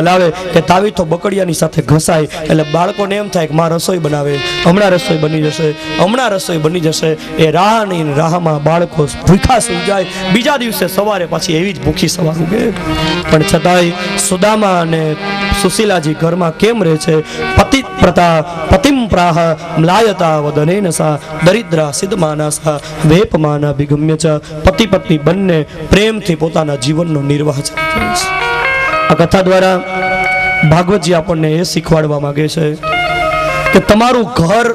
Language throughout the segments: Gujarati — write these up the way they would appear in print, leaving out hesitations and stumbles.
હલાવે કે તાવી તો બકડિયાની સાથે ઘસાય, એટલે બાળકોને એમ થાય કે માં રસોઈ બનાવે, હમણાં રસોઈ બની જશે, હમણાં રસોઈ બની જશે. એ રાહની રાહમાં બાળકો ભૂખા સૂઈ જાય. બીજા દિવસે સવારે પાછી એવી જ ભૂખી સવાર ઉગે. પણ છતાંય સુદામા અને સુશીલાજી ઘરમાં કેમ રહે છે? પતિ પ્રતા પતિમ પ્રાહ મ્લાયતા વદનેન સા દરિદ્રા સિદ્ધમાનસા વેપમાના વિગમ્ય ચ. પતિ પત્ની બંને પ્રેમથી પોતાના જીવનનો નિર્વાહ કરે છે. આ કથા દ્વારા ભાગવતજી આપણને એ શીખવાડવા માંગે છે કે તમારું ઘર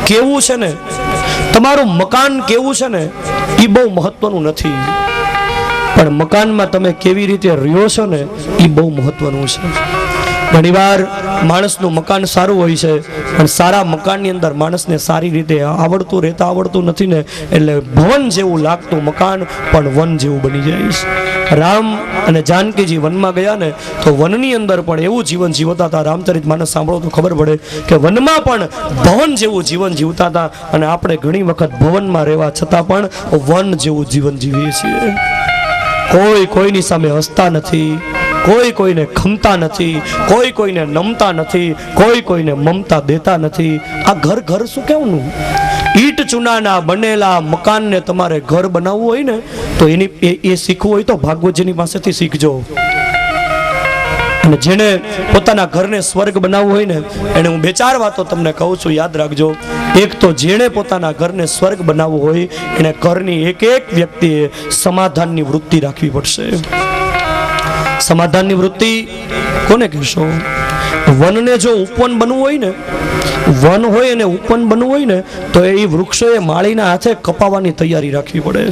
કેવું છે ને, તમારું મકાન કેવું છે ને, એ બહુ મહત્વનું નથી, પણ મકાનમાં તમે કેવી રીતે રહ્યો છો ને એ બહુ મહત્વનું છે. ઘણીવાર માણસનું મકાન સારું હોય છે, પણ સારા મકાનની અંદર માણસને સારી રીતે રહેતા આવડતું નથી ને, એટલે ભવન જેવું લાગતું મકાન પણ વન જેવું બની જાય છે. રામ અને જાનકીજી વનમાં ગયા ને તો વનની અંદર પણ એવું જીવન જીવતા હતા. રામચરિતમાનસ સાંભળો તો ખબર પડે કે વનમાં પણ ભવન જેવું જીવન જીવતા હતા. અને આપણે ઘણી વખત ભવનમાં રહેવા છતાં પણ વન જેવું જીવન જીવીએ છીએ. કોઈ કોઈની સામે હસતા નથી, કોઈ કોઈને ખમતા નથી, કોઈ કોઈને નમતા નથી, કોઈ કોઈને મમતા દેતા નથી. આ ઘર શું કેવું? ઈટ ચૂનાના બનેલા મકાનને તમારે ઘર બનાવવું હોય ને તો એ શીખવું હોય તો ભાગવતજીની પાસેથી શીખજો. અને જેને પોતાના ઘરને સ્વર્ગ બનાવવું હોય ને એને હું બે ચાર વાતો તમને કહું છું, યાદ રાખજો. એક તો જેણે પોતાના ઘરને સ્વર્ગ બનાવવું હોય એને ઘરની એક એક વ્યક્તિએ સમાધાનની વૃત્તિ રાખવી પડશે. સમાધાનની વૃત્તિ કોને કહેશો? વનને જો ઉપવન બનવું હોય ને, વન હોય અને ઉપવન બનવું હોય ને તો એ વૃક્ષોએ માળીના હાથે કપાવવાની તૈયારી રાખવી પડે.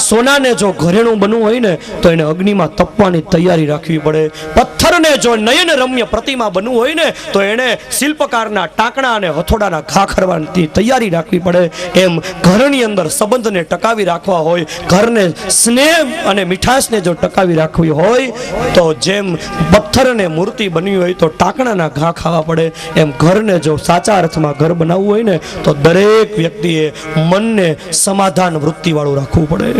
સોનાને જો ઘરેણું બનવું હોય ને તો એને અગ્નિમાં તપવાની તૈયારી રાખવી પડે. પથ્થરને જો નયન રમ્ય પ્રતિમા બનવું હોય ને તો એને શિલ્પકારના ટાંકણા અને હથોડાના ઘા કરવાની તૈયારી રાખવી પડે. એમ ઘરની અંદર સંબંધને ટકાવી રાખવા હોય, ઘરને સ્નેહ અને મીઠાશને જો ટકાવી રાખવી હોય તો જેમ પથ્થરને મૂર્તિ બનવી હોય તો ટાંકણાના ઘા ખાવા પડે, એમ ઘરને જો સાચા અર્થમાં ઘર બનાવવું હોય ને તો દરેક વ્યક્તિએ મનને સમાધાન વૃત્તિવાળું રાખવું પડે.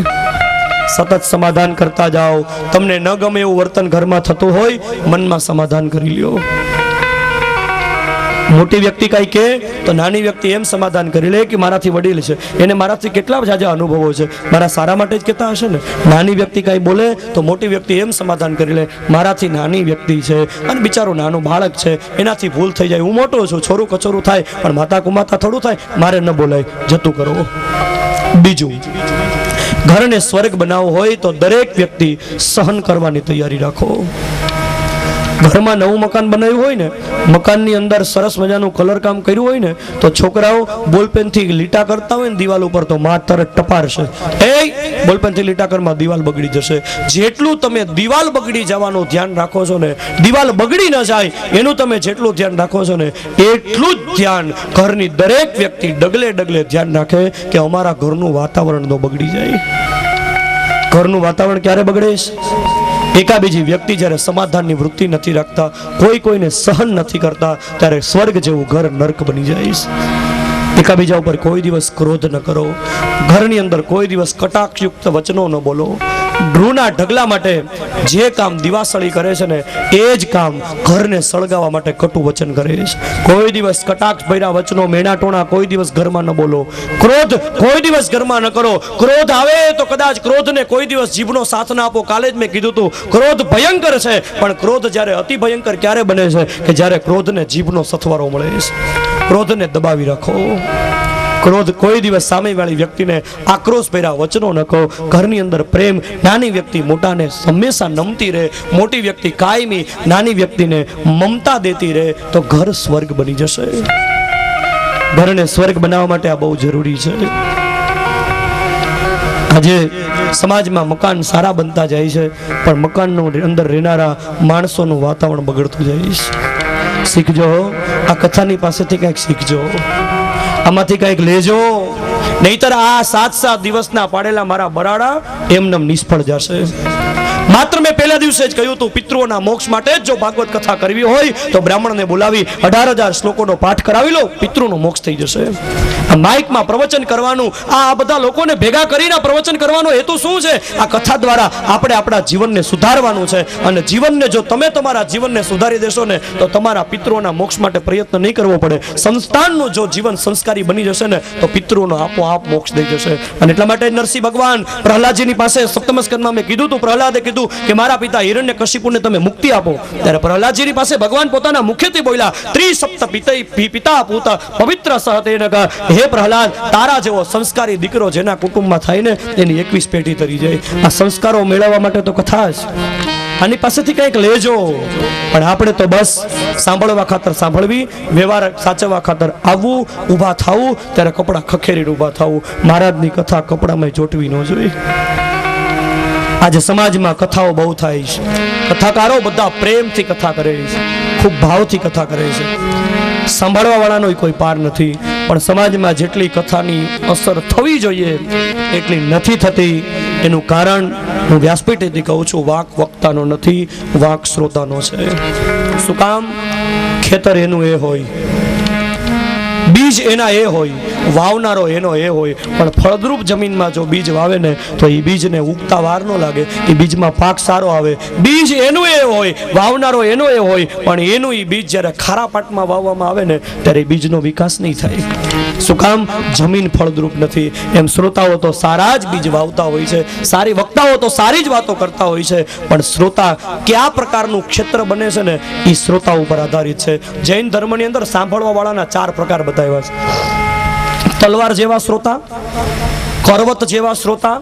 સતત સમાધાન કરતા જાઓ. તમને ન ગમે એવું વર્તન ઘરમાં થતું હોય, મનમાં સમાધાન કરી લ્યો. મોટી વ્યક્તિ કઈ કે તો નાની વ્યક્તિ એમ સમાધાન કરી લે કે મારાથી વડીલ છે, એને મારાથી કેટલા જાજા અનુભવો છે, મારા સારા માટે જ કહેતા હશે ને. નાની વ્યક્તિ કઈ બોલે તો મોટી વ્યક્તિ એમ સમાધાન કરી લે મારાથી નાની વ્યક્તિ છે અને બિચારું નાનું બાળક છે, એનાથી ભૂલ થઈ જાય, હું મોટો છું, છોરું કચોરું થાય પણ માતા કુમાતા થોડું થાય, મારે ન બોલાય, જતું કરો. બીજું, ઘરને સ્વર્ગ બનાવવો હોય તો દરેક વ્યક્તિ સહન કરવાની તૈયારી રાખો. ઘરમાં નવું મકાન બનાવ્યું હોય ને, મકાનની અંદર સરસ મજાનું કલર કામ કર્યું હોય ને તો છોકરાઓ બોલપેનથી લીટા કરતા હોય ને દિવાલ ઉપર તો માં તરત ટપારશે, એ બોલપેનથી લીટા કરમાં દિવાલ બગડી જશે. જેટલું તમે દિવાલ બગડી જવાનું ધ્યાન રાખો છો ને, દિવાલ બગડી ન જાય એનું તમે જેટલું ધ્યાન રાખો છો ને એટલું જ ધ્યાન ઘરની દરેક વ્યક્તિ ડગલે ડગલે ધ્યાન રાખે કે અમારા ઘરનું વાતાવરણ ન બગડી જાય. ઘરનું વાતાવરણ ક્યારે બગડે? એકાબીજી વ્યક્તિ જ્યારે સમાધાનની વૃત્તિ નથી રાખતા, કોઈ કોઈને સહન નથી કરતા, ત્યારે સ્વર્ગ જેવું ઘર નર્ક બની જાય. એકાબીજા ઉપર કોઈ દિવસ ક્રોધ ન કરો. ઘરની અંદર કોઈ દિવસ કટાક્ષયુક્ત વચનો ન બોલો. ડ્રૂના ઢગલા માટે જે કામ દિવાસળી કરે છે ને એ જ કામ ઘરને સળગાવવા માટે કટુ વચન કરે છે. કોઈ દિવસ કટાક્ષ ભર્યા વચનો, મેણાટોણા કોઈ દિવસ ઘરમાં ન બોલો. ક્રોધ કોઈ દિવસ ઘરમાં ન કરો. ક્રોધ આવે તો કદાચ ક્રોધને કોઈ દિવસ જીભનો સાથ ના આપો. કાલે જ મેં કીધું હતું ક્રોધ ભયંકર છે, પણ ક્રોધ જ્યારે અતિ ભયંકર ક્યારે બને છે કે જ્યારે ક્રોધને જીભનો સથવારો મળે છે. ક્રોધને દબાવી રાખો. ક્રોધ કોઈ દિવસ સામેવાળી વ્યક્તિને આક્રોશ ભર્યા વચનો ન કહો. ઘરની અંદર પ્રેમ, નાની વ્યક્તિ મોટાને હંમેશા નમતી રહે, મોટી વ્યક્તિ કાયમી નાની વ્યક્તિને મમતા દેતી રહે તો ઘર સ્વર્ગ બની જશે. ઘરને સ્વર્ગ બનાવવા માટે આ બહુ જરૂરી છે. આજે સમાજમાં મકાન સારા બનતા જાય છે પણ મકાનની અંદર રહેનારા માણસોનું વાતાવરણ બગડતું જાય છે. શીખજો, આ કથાની પાસેથી કંઈક શીખજો, આમાંથી કંઈક લેજો. નહીતર આ 7 દિવસના પાડેલા મારા બરાડા એમને નિષ્ફળ જશે. માત્ર મેં પહેલા દિવસે જ કહ્યું હતું, પિતૃઓના મોક્ષ માટે જ જો ભાગવત કથા કરવી હોય તો બ્રાહ્મણને બોલાવી 18,000 શ્લોકોનો પાઠ કરાવી લો, પિતૃનો મોક્ષ થઈ જશે. આ માઇકમાં પ્રવચન કરવાનું, આ બધા લોકોને ભેગા કરીને પ્રવચન કરવાનો હેતુ શું છે? આ કથા દ્વારા આપણે આપણા જીવનને સુધારવાનું છે. અને જીવનને જો તમે તમારા જીવનને સુધારી દેશો ને તો તમારા પિતૃઓના મોક્ષ માટે પ્રયત્ન નહીં કરવો પડે. સંસ્થાનનું જો જીવન સંસ્કારી બની જશે ને તો પિતૃઓનો આપોઆપ મોક્ષ થઈ જશે. અને એટલા માટે નરસિંહ ભગવાન પ્રહલાદજીની પાસે સપ્તમ સ્કંદમાં મેં કીધું હતું, પ્રહલાદે કીધું કે મારા પિતા હિરણ્યકશિપુને તમે મુક્તિ આપો. ત્યારે પ્રહલાદજીની પાસે ભગવાન પોતાના મુખેથી બોલ્યા, ત્રિસપ્ત પિતા પુતા પવિત્ર સહતેનક, હે પ્રહલાદ, તારા જેવો સંસ્કારી દીકરો જેના કુટુંબમાં થાય ને એની 21 પેઢી તરી જાય. આ સંસ્કારો મેળવવા માટે તો કથા જ, આની પાસેથી કંઈક લેજો. પણ આપણે તો બસ સાંભળવા ખાતર સાંભળવી, વ્યવહાર સાચવવા ખાતર આવવું, ઊભા થવું ત્યારે કપડા ખખેરીને ઊભા થવું. મહારાજની કથા કપડામાં જોટવી ન જોઈએ. આજે સમાજમાં કથાઓ બહુ થાય છે, કથાકારો બધા પ્રેમથી કથા કરે છે, ખૂબ ભાવથી કથા કરે છે, સાંભળવા વાળાનો કોઈ પાર નથી. પણ સમાજમાં જેટલી કથાની અસર થવી જોઈએ એટલી નથી થતી. એનું કારણ હું વ્યાસપીઠેથી કહું છું, વાક વક્તાનો નથી, વાક શ્રોતાનો છે. શું કામ? ખેતર એનું એ હોય, બીજ એના એ હોય, વાવનારો એનો એ હોય, પણ ફળદ્રુપ જમીનમાં જો બીજ વાવે ને તો એ બીજને ઉગતા વાર ન લાગે, એ બીજમાં પાક સારો આવે. બીજ એનું એ હોય, વાવનારો એનો એ હોય, પણ એનું એ બીજ જ્યારે ખારા પાટમાં વાવવામાં આવે ને ત્યારે બીજનો વિકાસ નહીં થાય. શું કામ? જમીન ફળદ્રુપ નથી. એમ શ્રોતાઓ તો સારા જ બીજ વાવતા હોય છે, સારી વક્તાઓ તો સારી જ વાતો કરતા હોય છે, પણ શ્રોતા કયા પ્રકારનું ક્ષેત્ર બને છે ને એ શ્રોતા ઉપર આધારિત છે. જૈન ધર્મની અંદર સાંભળવા વાળાના 4 પ્રકાર બતાવ્યા છે. તલવાર જેવા શ્રોતા, કરવત જેવા શ્રોતા,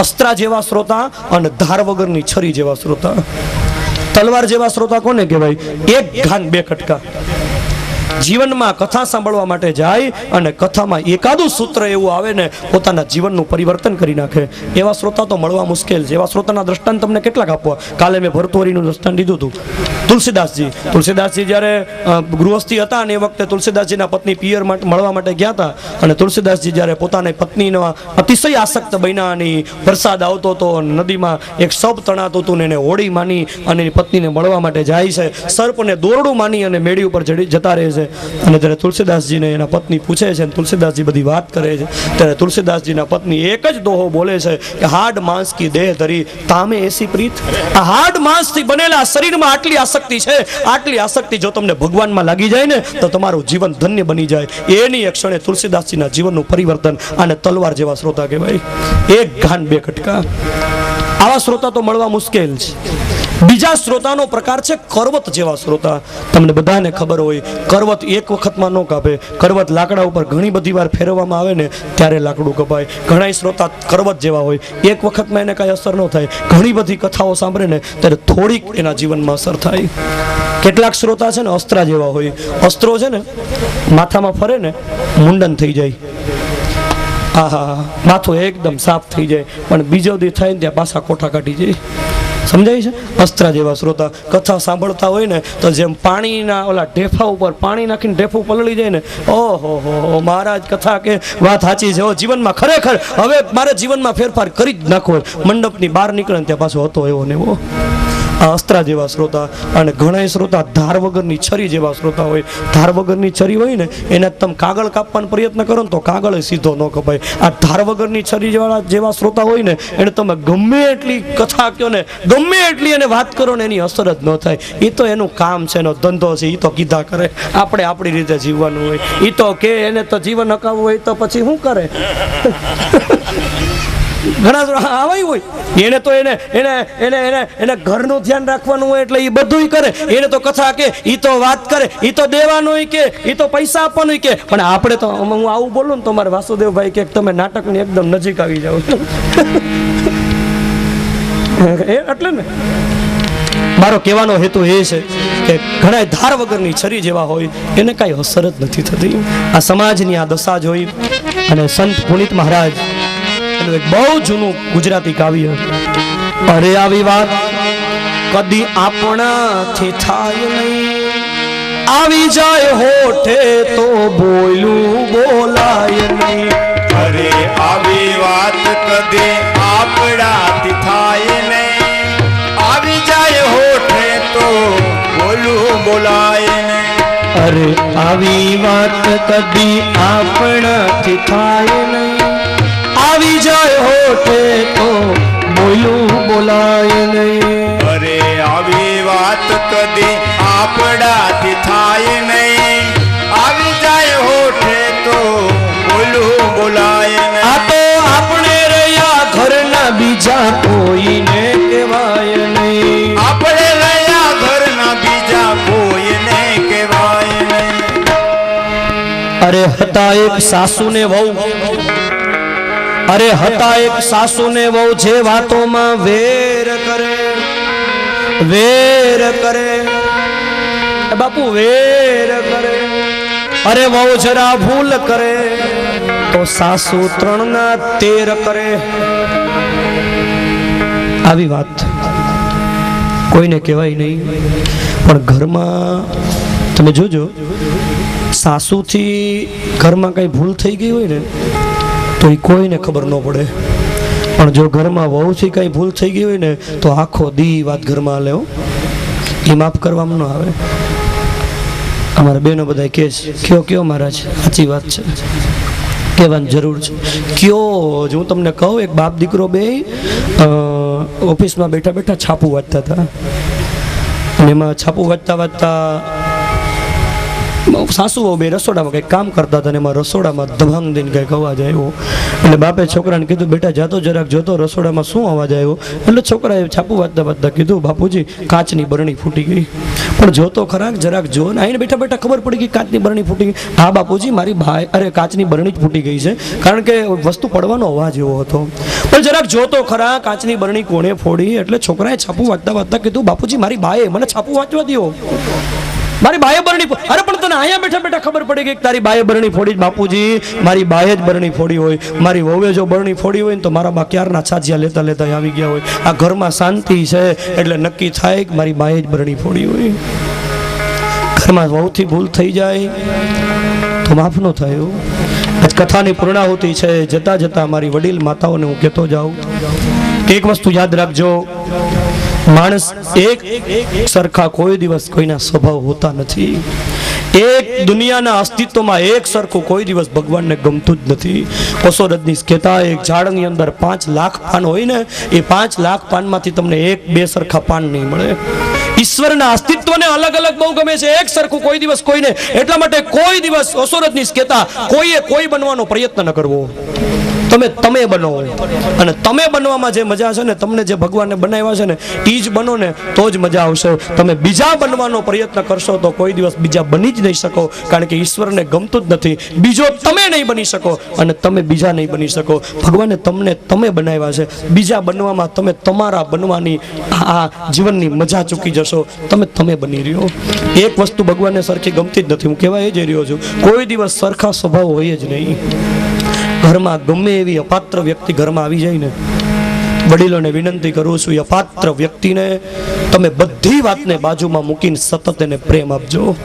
અસ્ત્રા જેવા શ્રોતા અને ધાર વગરની છરી જેવા શ્રોતા. તલવાર જેવા શ્રોતા કોને કહેવાય? એક ઘાન બે કટકા. જીવનમાં કથા સાંભળવા માટે જાય અને કથામાં એકાદું સૂત્ર એવું આવે ને પોતાના જીવનનું પરિવર્તન કરી નાખે, એવા શ્રોતા તો મળવા મુશ્કેલ છે. એવા શ્રોતાના દ્રષ્ટાંત તમને કેટલાક આપવા. કાલે મેં ભરતુહરીનું દ્રષ્ટાંત દીધું હતું. તુલસીદાસજી જ્યારે ગૃહસ્થી હતા અને એ વખતે તુલસીદાસજીના પત્ની પિયર મળવા માટે ગયા હતા. અને તુલસીદાસજી જ્યારે પોતાની પત્નીનો અતિશય આસક્ત બન્યા અને વરસાદ આવતો હતો, નદીમાં એક સપ તણાતું હતું ને એને હોડી માની અને એની પત્નીને મળવા માટે જાય છે. સર્પને દોરડું માની અને મેળી ઉપર જતા રહે છે. અને જ્યારે તુલસીદાસજીને એના પત્ની પૂછે છે, તુલસીદાસજી બધી વાત કરે છે, ત્યારે તુલસીદાસજીના પત્ની એક જ દોહો બોલે છે કે હાડ માંસ કી દેહ ધરી તામે એસી પ્રીત. આ હાડ માંસથી બનેલા શરીરમાં આટલી આસક્તિ છે, આટલી આસક્તિ જો તમને ભગવાનમાં લાગી જાય ને તો તમારું જીવન ધન્ય બની જાય. એની એક ક્ષણે તુલસીદાસજીના જીવનનું પરિવર્તન. આને તલવાર જેવા શ્રોતા કહેવાય. એક ઘાન બે કટકા. આવા શ્રોતા તો મળવા મુશ્કેલ છે. બીજા શ્રોતાનો પ્રકાર છે કરવત જેવા શ્રોતા. તમને બધાને ખબર હોય, કરવત એક વખતમાં ન કાપે. કરવત લાકડા ઉપર ઘણી બધી વાર ફેરવવામાં આવે ને ત્યારે લાકડું કપાય. ઘણા શ્રોતા કરવત જેવા હોય, એક વખતમાં એને કાંઈ અસર ન થાય. ઘણી બધી કથાઓ સાંભળે ને ત્યારે થોડીક એના જીવનમાં અસર થાય. કેટલાક શ્રોતા છે ને અસ્ત્રા જેવા હોય. અસ્ત્રો છે ને માથામાં ફરે ને મુંડન થઈ જાય, આહા માથું એકદમ સાફ થઈ જાય, પણ બીજો દી થાય ને ત્યાં પાછા કોઠા કાઢી જાય. સમજાય છે? અસ્ત્રા જેવા શ્રોતા કથા સાંભળતા હોય ને તો જેમ પાણીના ઓલા ઢેફા ઉપર પાણી નાખીને ઢેફું પલળી જાય ને, ઓહો હો મહારાજ કથા કે વાત સાચી છે. જીવનમાં ખરેખર હવે મારે જીવનમાં ફેરફાર કરી જ નાખવો. મંડપની બહાર નીકળે ને ત્યાં પાછો હતો એવો ને એવો. આ અસ્ત્રા જેવા શ્રોતા. અને ઘણા શ્રોતા ધાર વગરની છરી જેવા શ્રોતા હોય. ધાર વગરની છરી હોય ને એને તમે કાગળ કાપવાનો પ્રયત્ન કરો ને તો કાગળ સીધો ન કપાય. આ ધાર વગરની છરી જેવા શ્રોતા હોય ને એને તમે ગમે એટલી કથા કહો ને, ગમે એટલી એને વાત કરો ને એની અસર જ ન થાય. એ તો એનું કામ છે, એનો ધંધો છે, એ તો કીધા કરે. આપણે આપણી રીતે જીવવાનું હોય. એ તો કે એને તો જીવન અકાવવું હોય તો પછી શું કરે? ઘણા આવાય હોય એને તો એને ઘરનું ધ્યાન રાખવાનું હોય એટલે એ બધું કરે. એને તો કથા કે, એ તો વાત કરે, એ તો દેવાનું હોય કે, એ તો પૈસા આપવાનું કે. પણ આપણે તો હું આવું બોલું ને તો મારે વાસુદેવભાઈ કે તમે નાટકની એકદમ નજીક આવી જાઓ એટલે ને મારો કહેવાનો હેતુ એ છે કે ઘણા ધાર વગરની છરી જેવા હોય એને કાંઈ અસર જ નથી થતી. આ સમાજની આ દશા જોઈ અને સંત પુનિત મહારાજ એક બહુ જૂનું ગુજરાતી કાવ્ય, અરે આવી વાત કદી આપણાથી થાય નહીં, આવી જાય હોઠે તો બોલું બોલાય નહીં. અરે આવી વાત કદી આપણાથી થાય નહીં, આવી જાય હોઠે તો બોલું બોલાય નહીં। અરે આવી વાત કદી આપણાથી થાય નહીં, આવી જાય હોઠે તો બોલું બોલાય નહીં। અરે આવી વાત કદી આપણાથી થાય નહીં, આવી જાય હોઠે તો બોલું બોલાય નહીં। આ તો આપણે રહ્યા ઘરના બીજા કોઈને કહેવાય નહીં, આપણે રહ્યા ઘરના બીજા કોઈને કહેવાય નહીં। અરે હતા એક સાસુ ને વહુ, અરે હતા એક સાસુ ને વહુ, જે વાતોમાં વેર કરે, વેર કરે બાપુ, વેર કરે। અરે વહુ જરા ભૂલ કરે તો સાસુ 3 ના 13 કરે। આવી વાત કોઈને કહેવાય નહીં, પણ ઘરમાં તમે જોજો, સાસુથી ઘરમાં કઈ ભૂલ થઈ ગઈ હોય ને તો એ કોઈને ખબર ન પડે, પણ જો ઘરમાં વહુથી કઈ ભૂલ થઈ ગઈ હોય ને તો આખો દી વાત ઘરમાં લેવો, એ માફ કરવામાં ન આવે। અમારા બહેનો બધા કહે છે, કયો કયો મહારાજ, સાચી વાત છે, કહેવાની જરૂર છે, કયો। હું તમને કહું, એક બાપ દીકરો બે ઓફિસમાં બેઠા બેઠા છાપું વાંચતા હતા, અને એમાં છાપું વાંચતા વાંચતા સાસુઓ બે રસોડામાં કંઈક કામ કરતા હતા, અને એમાં રસોડામાં ધબાંગ દઈને કંઈક અવાજ આવ્યો, એટલે બાપે છોકરાને કીધું, બેટા જાતો જરાક જોતો રસોડામાં શું અવાજ આવ્યો। એટલે છોકરાએ છાપું વાંચતા વાંચતા કીધું, બાપુજી કાચની બરણી ફૂટી ગઈ। પણ જોતો ખરા, જરાક જો ને, આઈને બેઠા બેઠા ખબર પડી ગઈ કાચની બરણી ફૂટી ગઈ। હા બાપુજી, મારી ભાઈ, અરે કાચની બરણી જ ફૂટી ગઈ છે, કારણ કે વસ્તુ પડવાનો અવાજ એવો હતો। પણ જરાક જોતો ખરા કાચની બરણી કોણે ફોડી। એટલે છોકરાએ છાપું વાંચતા વાંચતા કીધું, બાપુજી મારી બાએ મને છાપું વાંચવા દો, મારી બાએ બરણી। અરે પણ તને અહીંયા બેઠા બેઠા ખબર પડી ગઈ કે તારી બાએ બરણી ફોડી। બાપુજી મારી બાએ જ બરણી ફોડી હોય, મારી વહુએ જો બરણી ફોડી હોય ને તો મારા બા ક્યારના છાજિયા લેતા લેતા આવી ગયા હોય। આ ઘરમાં શાંતિ છે એટલે નક્કી થાય કે મારી બાએ જ બરણી ફોડી હોય। ઘરમાં વહુથી ભૂલ થઈ જાય તો માફ ન થાય। આજ કથાની પૂર્ણાહુતિ છે, જતા જતા મારી વડીલ માતાઓને હું કહેતો જાઉં, એક વસ્તુ યાદ રાખજો, માણસ એક સરખા કોઈ દિવસ કોઈના સ્વભાવ હોતા નથી। એક દુનિયાના અસ્તિત્વમાં એક સરખું કોઈ દિવસ ભગવાનને ગમતું જ નથી। ઓશોરજની કહેતા, એક ઝાડની અંદર 5 લાખ પાન હોય ને, એ 5 લાખ પાનમાંથી તમને 1-2 સરખા પાન નહીં મળે। ઈશ્વરના અસ્તિત્વને અલગ અલગ બહુ ગમે છે, એક સરખું કોઈ દિવસ કોઈને। એટલા માટે કોઈ દિવસ ઓશોરજની કહેતા, કોઈએ કોઈ બનવાનો પ્રયત્ન ન કરવો, તમે બનો, અને તમે બનવામાં જે મજા છે ને, તમને જે ભગવાને બનાવ્યા છે ને એ જ બનો ને તો જ મજા આવશે। તમે બીજા બનવાનો પ્રયત્ન કરશો તો કોઈ દિવસ બીજા બની જ નહીં શકો, કારણ કે ઈશ્વરને ગમતું જ નથી બીજો તમે નહીં બની શકો, અને તમે બીજા નહીં બની શકો। ભગવાને તમને તમે બનાવ્યા છે, બીજા બનવામાં તમે તમારા બનવાની આ જીવનની મજા ચૂકી જશો। તમે બની રહ્યો। એક વસ્તુ ભગવાનને સરખી ગમતી જ નથી, હું કહેવા એ જ રહ્યો છું, કોઈ દિવસ સરખા સ્વભાવ હોય જ નહીં। ઘરમાં ગમે એવી અપાત્ર વ્યક્તિ ઘરમાં આવી જાય ને, વડીલોને વિનંતી કરું છું, અપાત્ર વ્યક્તિને તમે બધી વાતને બાજુમાં મૂકીને સતત એને પ્રેમ આપજો।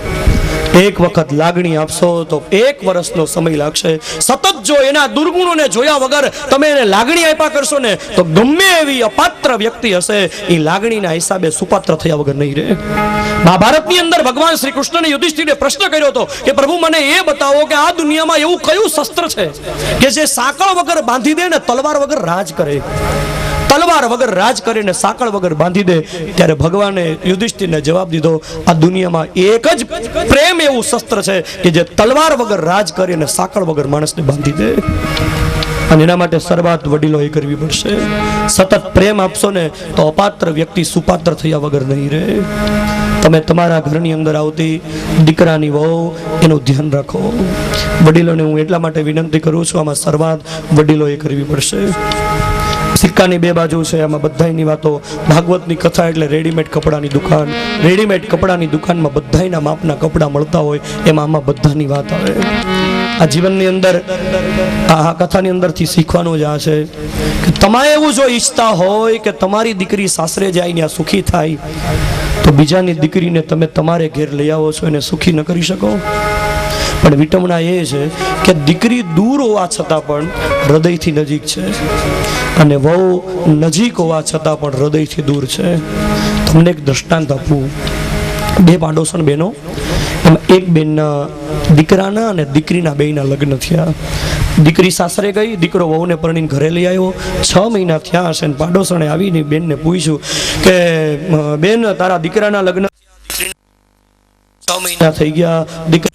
એક વખત લાગણી આપશો તો 1 વર્ષનો સમય લાગશે। સતત જો એના દુર્ગુણોને જોયા વગર તમે એને લાગણી આપ્યા કરશો ને તો ગમે એવી અપાત્ર વ્યક્તિ હશે એ લાગણીના હિસાબે સુપાત્ર થયા વગર નહીં રહે। મહાભારતની અંદર ભગવાન શ્રી કૃષ્ણને યુધિષ્ઠિરે પ્રશ્ન કર્યો હતો કે પ્રભુ મને એ બતાવો કે આ દુનિયામાં એવું કયું શસ્ત્ર છે કે જે સાંકળ વગર બાંધી દે ને તલવાર વગર રાજ કરે। તલવાર વગર રાજ કરીને સાંકળ વગર બાંધી દે। ત્યારે ભગવાને યુધિષ્ઠિરને જવાબ દીધો, આ દુનિયામાં એક જ પ્રેમ એવું શસ્ત્ર છે કે જે તલવાર વગર રાજ કરીને સાંકળ વગર માણસને બાંધી દે, અને એના માટે શરૂઆત વડીલોએ કરવી પડશે। સતત પ્રેમ આપશો ને તો અપાત્ર વ્યક્તિ સુપાત્ર થયા વગર નહીં રહે। તમે તમારા ઘરની અંદર આવતી દીકરાની વહુ એનું ધ્યાન રાખો। વડીલોને હું એટલા માટે વિનંતી કરું છું, આમાં શરૂઆત વડીલોએ કરવી પડશે। સિક્કાની 2 બાજુ છે, આમાં બધાયની વાતો। ભાગવતની કથા એટલે રેડીમેડ કપડાની દુકાન, રેડીમેડ કપડાની દુકાનમાં બધાયના માપના કપડાં મળતા હોય, એમાં આમાં બધાની વાત આવે। આ જીવનની અંદર આ કથાની અંદરથી શીખવાનું જ આ છે કે તમારે એવું જો ઈચ્છતા હોય કે તમારી દીકરી સાસરે જાય ને સુખી થાય, તો બીજાની દીકરીને તમે તમારે ઘેર લઈ આવો છો, એને સુખી ન કરી શકો। પણ વિટમણા એ છે કે દીકરી દૂર હોવા છતાં પણ હૃદયથી નજીક છે, અને વહુ નજીક હોવા છતાં પણ હૃદયથી દૂર છે. તમને એક દ્રષ્ટાંત આપું. 2 પાડોશણ બહેનો, એમાં એક બેનના દીકરાના અને દીકરીના બેયના લગ્ન થયા. દીકરી સાસરે ગઈ, દીકરો વહુને પરણીને ઘરે લઈ આવ્યો. 6 મહિના થયા હશે ને પાડોશણે આવીને બેનને પૂછ્યું કે બેન, તારા દીકરાના લગ્ન 6 મહિના થઈ ગયા, દીકરા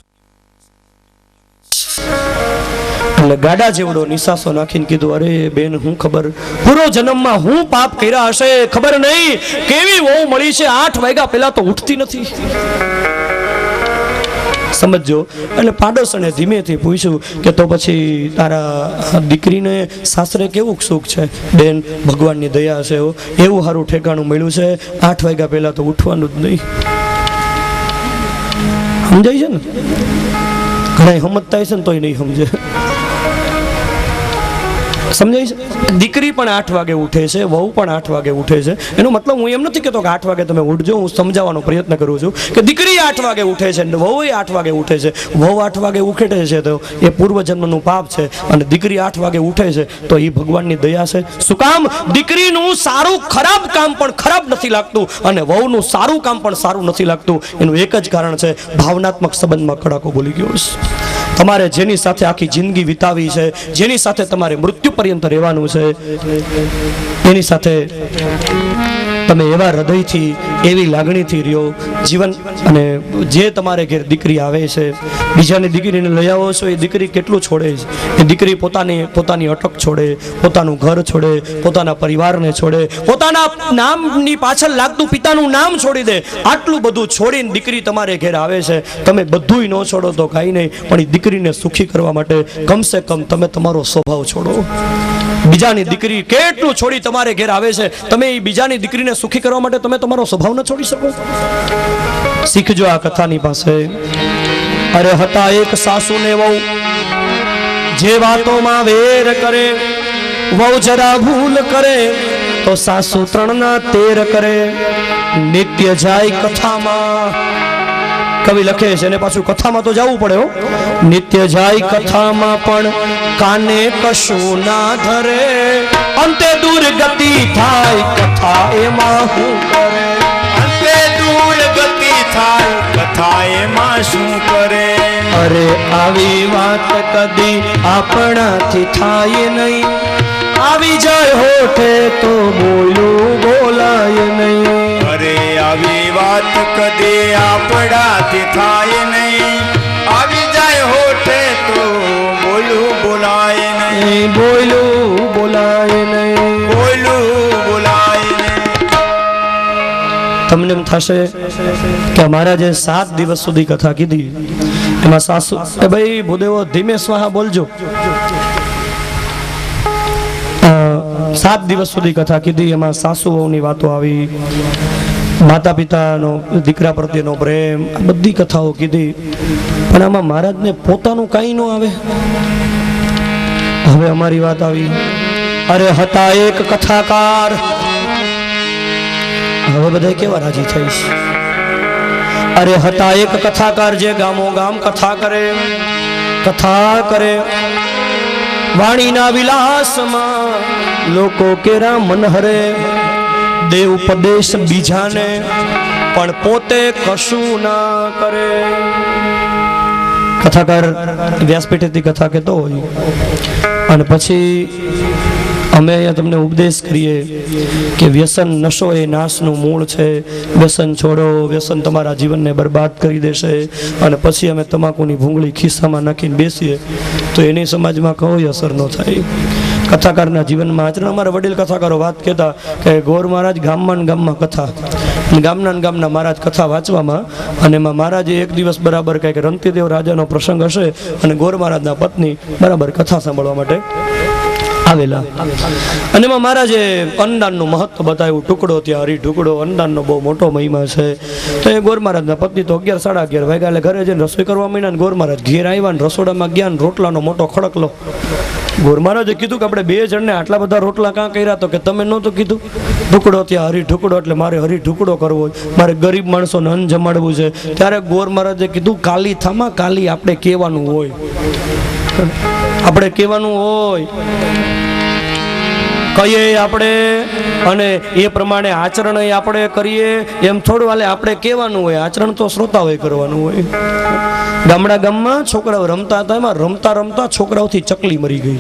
એટલે ગાડા જેવડો નિસાસો નાખીને કીધું, અરે બેન, હું ખબર પૂરો જન્મમાં હું પાપ કર્યા હશે, ખબર નહીં કેવી વહુ મળી છે, 8 વાગ્યા પહેલા તો ઉઠતી નથી. સમજો. એટલે પાડોશણે ધીમેથી પૂછ્યું કે તો પછી તારા દીકરીને સાસરે કેવું સુખ છે? બેન, ભગવાનની દયા છે, એવું સારું ઠેકાણું મળ્યું છે, 8 વાગ્યા પહેલા તો ઉઠવાનું જ નહીં. સમજાય છે ને? ઘણા સમજતા હશે ને તોય નહીં સમજે. સમજાય છે? દીકરી પણ 8 વાગે ઉઠે છે, વહુ પણ 8 વાગે ઉઠે છે. એનો મતલબ હું એમ નથી કહેતો કે 8 વાગે તમે ઉઠજો, હું સમજાવવાનો પ્રયત્ન કરું છું કે દીકરી 8 વાગે ઉઠે છે, વહુ 8 વાગે ઉઠે છે. વહુ 8 વાગે ઉઠે છે તો એ પૂર્વજન્મનું પાપ છે, અને દીકરી 8 વાગે ઉઠે છે તો એ ભગવાનની દયા છે. શું કામ? દીકરીનું સારું ખરાબ કામ પણ ખરાબ નથી લાગતું, અને વહુનું સારું કામ પણ સારું નથી લાગતું. એનું એક જ કારણ છે, ભાવનાત્મક સંબંધમાં કડાકો બોલી ગયો છે. તમારે જેની સાથે આખી જિંદગી વિતાવી છે, જેની સાથે તમારે મૃત્યુ પર્યંત રહેવાનું છે, એની સાથે તમે એવા હૃદયથી, એવી લાગણીથી રહ્યો જીવન. અને જે તમારે ઘેર દીકરી આવે છે, બીજાની દીકરીને લઈ આવો છો, એ દીકરી કેટલું છોડે છે. એ દીકરી પોતાની અટક છોડે, પોતાનું ઘર છોડે, પોતાના પરિવારને છોડે, પોતાના નામની પાછળ લાગતું પિતાનું નામ છોડી દે. આટલું બધું છોડીને દીકરી તમારે ઘેર આવે છે. તમે બધુંય ન છોડો તો કાંઈ નહીં, પણ એ દીકરીને સુખી કરવા માટે કમસે કમ તમે તમારો સ્વભાવ છોડો. બીજાની દીકરી કેટલું છોડી તમારે ઘેર આવે છે, તમે એ બીજાની દીકરીને સુખી કરવા માટે તમે તમારો સ્વભાવ ન છોડી શકો? શીખજો આ કથાની પાસે. અરે હતા એક સાસુ ને વહુ, જે વાતોમાં વેર કરે, વહુ જરા ભૂલ કરે તો સાસુ 3 ના 13 કરે. નિત્ય જાય કથામાં. કવિ લખે છે એને પાછું કથામાં તો જવું પડે હો. નિત્ય જાય કથામાં પણ કાને કશું ના ધરે, અંતે દુર્ગતિ થાય કથા એમાં શું કરે? અંતે દુર્ગતિ થાય કથા એમાં શું કરે? અરે આવી વાત કદી આપણાથી થાય નહીં, આવી જાય હોઠે તો બોલું બોલાય નહીં. અરે આવી વાત કદી આપણાથી થાય નહીં, આવી જાય હોઠે તો બોલું બોલાય નહીં. બોલું બોલાય નહીં, બોલું બોલાય નહીં. તમને એમ થશે કે અમારા જે 7 દિવસ સુધી કથા કીધી એમાં સાસુ કે ભાઈ ભૂદેવો ધીમે સ્વાહા બોલજો. 7 દિવસ સુધી કથા કીધી, એમાં સાસુ વહુની વાતો આવી, માતા પિતાનો દીકરા પ્રત્યેનો પ્રેમ, બધી કથાઓ કીધી. પણ આમાં મહારાજને પોતાનું કાંઈ ન આવે. હવે અમારી વાત આવી. અરે હતા એક કથાકાર. હવે બધા કેવા રાજી થઈશ. અરે હતા એક કથાકાર જે ગામો ગામ કથા કરે, વાણીના વિલાસમાં લોકો કેરા મન હરે, દેવ ઉપદેશ બીજાને પણ પોતે કશું ના કરે. કથાકાર વ્યાસપીઠેથી કથા કહેતો હોય અને પછી અમે અહીંયા તમને ઉપદેશ કરીએ કે વ્યસન, નશો એ નાશનું મૂળ છે, વ્યસન છોડો, વ્યસન તમારા જીવનને બરબાદ કરી દેશે. અને પછી અમે તમાકુની ભૂંગળી ખિસ્સામાં નાખીને બેસીએ તો એની સમાજમાં કોઈ અસર ન થાય. કથાકારના જીવનમાં આચરણ. અમારા વડીલ કથાકારો વાત કહેતા કે ગોર મહારાજ ગામમાં કથા, ગામના મહારાજ કથા વાંચવામાં, અને એમાં મહારાજે એક દિવસ બરાબર કંઈક રંતીદેવ રાજાનો પ્રસંગ હશે અને ગોર મહારાજના પત્ની બરાબર કથા સાંભળવા માટે આવેલા, અને એમાં મહારાજે અન્નદાનનું મહત્વ બતાવ્યું. ટુકડો ત્યાં હરી ઢુકડો, અન્નદાનનો બહુ મોટો મહિમા છે. તો એ ગોર મહારાજના પત્ની તો 11 સાડા 11 વાગ્યા એટલે ઘરે જઈને રસોઈ કરવા માંડ્યા. ને ગોર મહારાજ ઘેર આવ્યા ને રસોડામાં ગયા ને રોટલાનો મોટો ખડકલો ગોર મહારાજે કીધું કે આપણે 2 જણને આટલા બધા રોટલા કાં કર્યા? તો કે તમે નહોતું કીધું ઢુકડો ત્યાં હરી ઢુકડો, એટલે મારે હરી ઢુકડો કરવો હોય, મારે ગરીબ માણસોને અન્ન જમાડવું છે. ત્યારે ગોર મહારાજે કીધું કાલી થામા કાલી આપણે કહેવાનું હોય, આપણે કહેવાનું હોય કહીએ આપણે, અને એ પ્રમાણે આચરણ આપણે કરીએ એમ થોડું હાલે. આપણે કહેવાનું હોય, આચરણ તો શ્રોતાઓએ કરવાનું હોય. ગામમાં છોકરાઓ રમતા હતા, એમાં રમતા રમતા છોકરાઓથી ચકલી મરી ગઈ.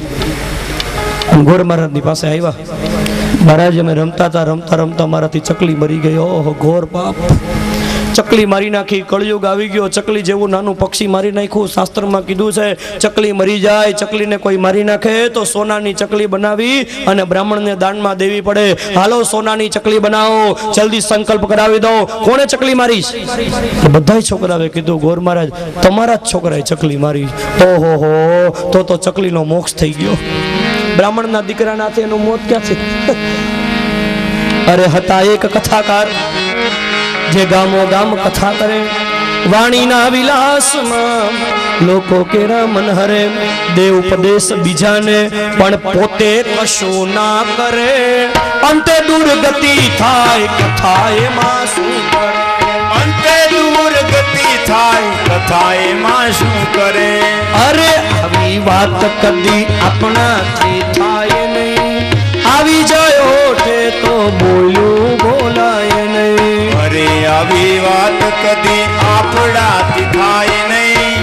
ગોર મહારાજની પાસે આવ્યા, મહારાજ અમે રમતા હતા, રમતા રમતા મારાથી ચકલી મરી ગઈ. ઓહો ઘોર પાપ, ચકલી મારી નાખી, કળયુગ આવી ગયો, ચકલી જેવું નાનું પક્ષી મારી નાખ્યું. શાસ્ત્રમાં કીધું છે ચકલી મરી જાય, ચકલીને કોઈ મારી નાખે તો સોનાની ચકલી બનાવી અને બ્રાહ્મણને દાનમાં દેવી પડે. હાલો સોનાની ચકલી બનાવો, જલ્દી સંકલ્પ કરાવી દો. કોણે ચકલી મારી? બધાય છોકરાએ કીધું ગોર મહારાજ તમારા જ છોકરાએ ચકલી મારી. ઓહો હો, તો ચકલીનો મોક્ષ થઈ ગયો. બ્રાહ્મણના દીકરાના એનું મોત ક્યાંથી? અરે હતા એક કથાકાર જે ગામો ગામ કથા કરે, વાણીના વિલાસમાં લોકો કેરા મન હરે, દેવ ઉપદેશ બીજાને પણ પોતે કશું ના કરે, અંતે દુર્ગતિ થાય કથા એમાં શું કરે? અંતે દુર્ગતિ થાય કથા એમાં શું કરે? અરે આવી વાત કદી આપણાથી થાય નહીં, આવી જાય ઓઠે તો બોલ્યું બોલાય નહીં. અરે આવી વાત કદી આપણાથી થાય નહીં,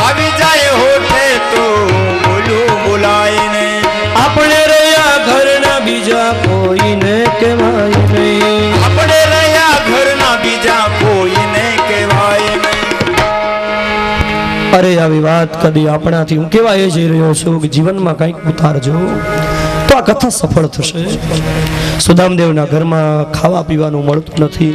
આવી જાય હોઠે તો બોલું બોલાય નહીં. આપણે રહ્યા ઘરના બીજા કોઈને કહેવાય નહીં, આપણે રહ્યા ઘરના બીજા કોઈને કહેવાય નહીં. અરે આવી વાત કદી આપણાથી હું કહેવાય જઈ રહ્યો છું કે જીવનમાં કંઈક ઉતારજો તો આ કથા સફળ થશે. સુદામદેવના ઘરમાં ખાવા પીવાનું મળતું નથી,